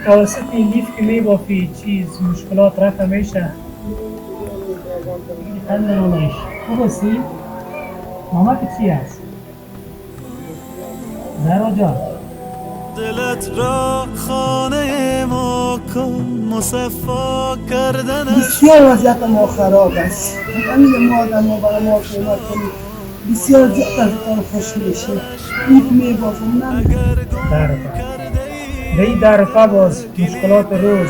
توسط این لیف که میبافی چیز مشکلات رفت میشه خنده نونش خوب هستی؟ ماما که چی هست؟ زهرا جان دلت را خانه ما کن مصفا کردنش بسیار وضعیت ما خراب است. همین ما آدم ما برای ما کمک کنید. بسیار زیاد از کار خوش میشه. لیف میبافم اگر زهرا گم کرده به این ای در باز مشکلات روز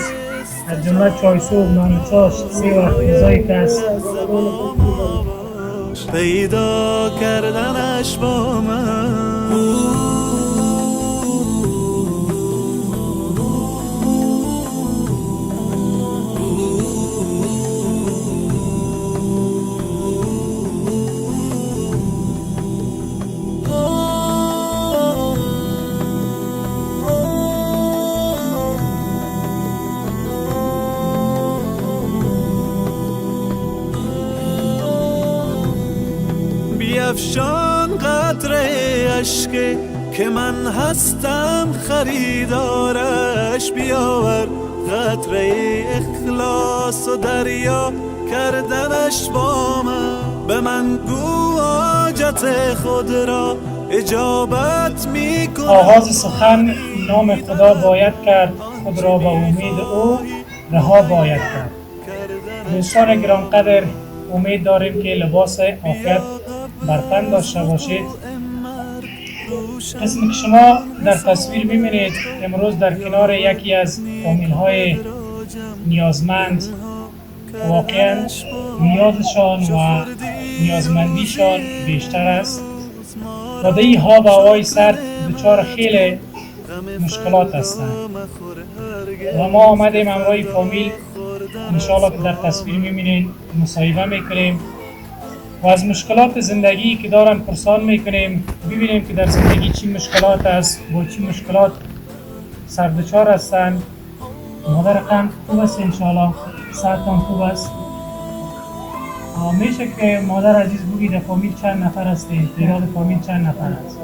از جمله چای صبح نان چاشت سه وقت غذای کس لحظه با ما باش پیدا کردنش با من بیفشان قطره اشک که من هستم خریدارش بیاور قطره اخلاص و دریا کردنش با من به من گو حاجت خود را اجابت میکنم آغاز سخن نام خدا باید کرد خود را با امید او رها باید کرد دوستان گرانقدر امید داریم که لباس عافیت بر تن داشته باشید قسمی که شما در تصویر ببینید امروز در کنار یکی از فامیل های نیازمند واقعا نیازشان و نیازمندیشان بیشتر است و در این ها و هوای سرد دچار خیلی مشکلات هستند و ما آمدیم همراه فامیل انشاءالله که در تصویر میبینید مصاحبه میکنیم و از مشکلات زندگی که دارن پرسان میکنیم ببینیم که در زندگی چی مشکلات است با چی مشکلات سردچار هستند. مادر قند خوب است انشاءالله صحتان خوب است میشه که مادر عزیز بگی در فامیل چند نفر هستید؟ تعداد فامیل چند نفر است؟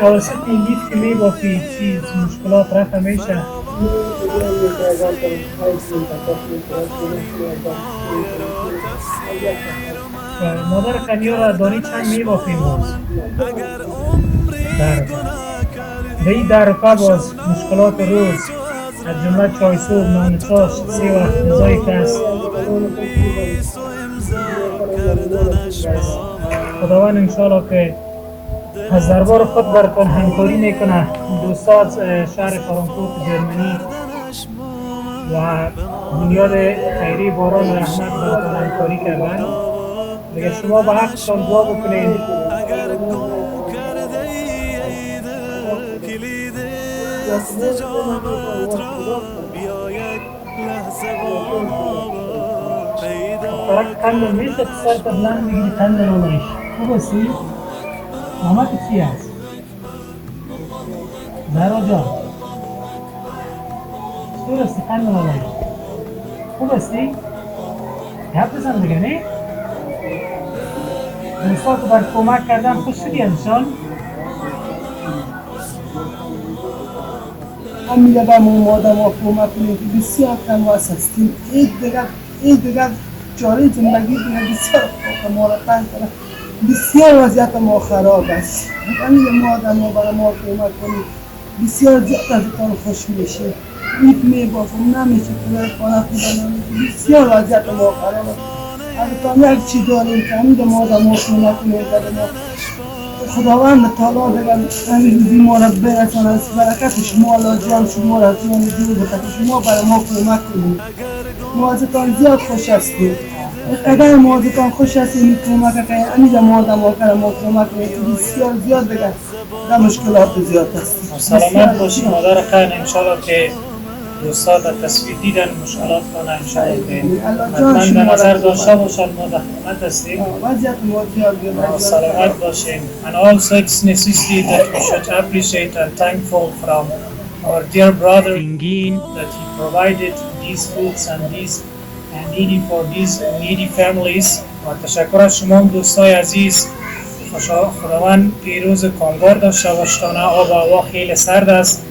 توسط این لیف که میبافی چیز مشکلات رفت میشه مادر کنیا را دانی چند میبافیم باز اگر عمری گناه به این در باز مشکلات روز از جمله چای صبح نان چاشت سه وقت غذای کس خداوند انشاءالله که از دربار خود براتون همکاری میکنه دوستا از شهر فرانکفورت جرمنی و بنیاد خیری باران رحمت براتون همکاری کردن دیگه شما به حقشان دعا بکنید اگر گم کرده ای دل کلید استجابت را بیاید لحظه با ما باش پیدا فرق کندن میشه که سر تا بلند بگیری کندن اونش خوب هستی؟ ماما که چی هست؟ زهرا جان چطور هستی کندن اونش؟ خوب هستی؟ گپ بزن دیگه نه؟ دوستا که بر کمک کردن خوش شدی انشان؟ همین به ما آدم ها کمک کنید که بسیار تنواس هستیم. این دیگر چاره زندگی دیگر بسیار ما را تنگ کنه. بسیار وضعیت ما خراب است. همین ما آدم ها برای ما کمک کنید. بسیار زیاد از کار خوش میشه. لیف میبافم نمیشه کنه خانه خدا نمیشه. بسیار وضعیت ما خراب است. اگر یک چی داریم که همین ما آدم ها کمک کنید خداوند تعالی دیگر همین روزی ما را برسان از برکت شما الله جان شما را جان دور بکن شما برای ما کمک کنید ما ازتان زیاد خوش هستیم اگر ما ازتان خوش هستیم کمک کنید همین ما آدم ها کرد ما کمک کنید بسیار زیاد دیگر در مشکلات زیاد هستیم سلامت باشی مادر قند انشاءالله که دوستا در تصویر دیدن مشکلات کنه انشاءالله که حتما در نظر داشته باشن ما در خدمت هستیم وضعیت ما زیاد سلامت باشیم and also it's necessary that we should appreciate and thankful from our dear brother Ingin that he provided these foods and these needy for these needy families و تشکر از شما دوستای عزیز خداوند پیروز کامگار داشته باشتانه. آب و هوا خیلی سرد است.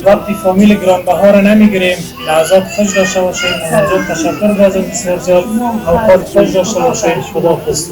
وقتی فامیل گرانبها را نمیگیریم، لحظات خوش داشته باشید. از تشکر بازم بسیار زیاد. اوقات خوش داشته باشید. خدا حافظ.